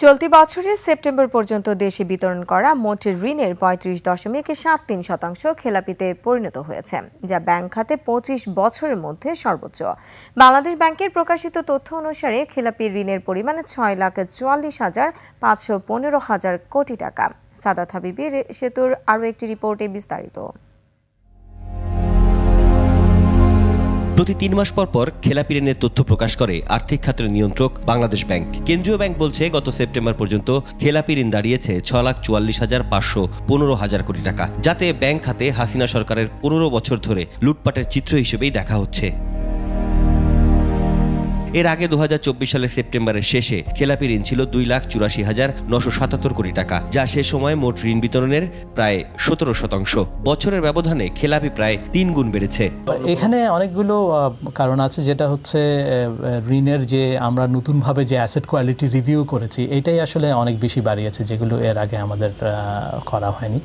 চলতি বছরের সেপ্টেম্বর পর্যন্ত দেশে বিতরণ করা মোট ঋণের ৩৫.৭৩% খেলাপিতে পরিণত হয়েছে, যা ব্যাংক খাতে ২৫ বছরের মধ্যে সর্বোচ্চ। বাংলাদেশ ব্যাংকের প্রকাশিত তথ্য অনুসারে খেলাপি ঋণের পরিমাণ ৬,৪৪,৫১৫ কোটি টাকা। সাদাত হাবিবি সেতুর আরও একটি রিপোর্টে বিস্তারিত। প্রতি ৩ মাস পর পর খেলাপি ঋণের তথ্য প্রকাশ করে আর্থিক খাতের নিয়ন্ত্রক বাংলাদেশ ব্যাংক। কেন্দ্রীয় ব্যাংক বলছে, গত সেপ্টেম্বর পর্যন্ত খেলাপি ঋণ দাঁড়িয়েছে ৬,৪৪,৫১৫ কোটি টাকা, যাতে ব্যাংক খাতে হাসিনা সরকারের ১৫ বছর ধরে লুটপাটের চিত্র হিসেবেই দেখা হচ্ছে। এর আগে ২০২৪ সালের সেপ্টেম্বরের শেষে খেলাপি ঋণ ছিল ২,৮৪,৯৭৭ কোটি টাকা, যা সে সময় মোট ঋণ বিতরণের প্রায় ১৭%। বছরের ব্যবধানে খেলাপি প্রায় ৩ গুণ বেড়েছে। এখানে অনেকগুলো কারণ আছে, যেটা হচ্ছে ঋণের যে আমরা নতুনভাবে যে অ্যাসেট কোয়ালিটি রিভিউ করেছি, এটাই আসলে অনেক বেশি বাড়িয়েছে, যেগুলো এর আগে আমাদের করা হয়নি।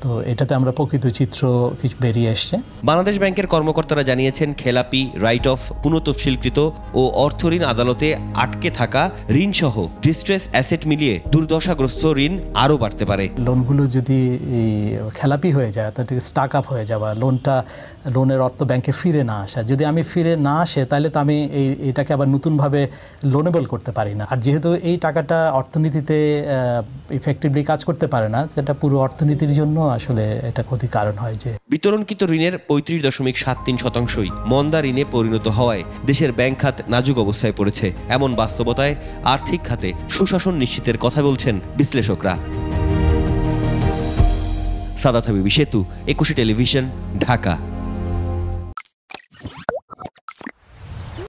তো এটাতে আমরা প্রকৃত চিত্র কিছু বেরিয়ে এসছে। বাংলাদেশ ব্যাংকের কর্মকর্তারা জানিয়েছেন, খেলাপি, রাইট অফ, পুনঃতফসিলকৃত ও অর্থ ঋণ আদালতে আটকে থাকা ঋণ সহ ডিস্ট্রেস অ্যাসেট মিলিয়ে দুর্দশাগ্রস্ত ঋণ আরও বাড়তে পারে। লোনগুলো যদি খেলাপি হয়ে যায়, অর্থাৎ স্টাক আপ হয়ে যাওয়া, লোনের অর্থ ব্যাংকে ফিরে না আসা, যদি আমি ফিরে না আসে, তাহলে তো আমি এটাকে আবার নতুনভাবে লোনেবল করতে পারি না। আর যেহেতু এই টাকাটা অর্থনীতিতে ইফেক্টিভলি কাজ করতে পারে না, যেটা পুরো অর্থনীতির জন্য আসলে এটা ক্ষতির কারণ হয়। যে বিতরণকৃত ঋণের ৩৫.৭৩%ই মন্দা ঋণে পরিণত হওয়ায় দেশের ব্যাংক খাত নাজুক অবস্থায় পড়েছে। এমন বাস্তবতায় আর্থিক খাতে সুশাসন নিশ্চিতের কথা বলছেন বিশ্লেষকরা। সাদাত হাবিবি সেতু, ২১ টেলিভিশন, ঢাকা।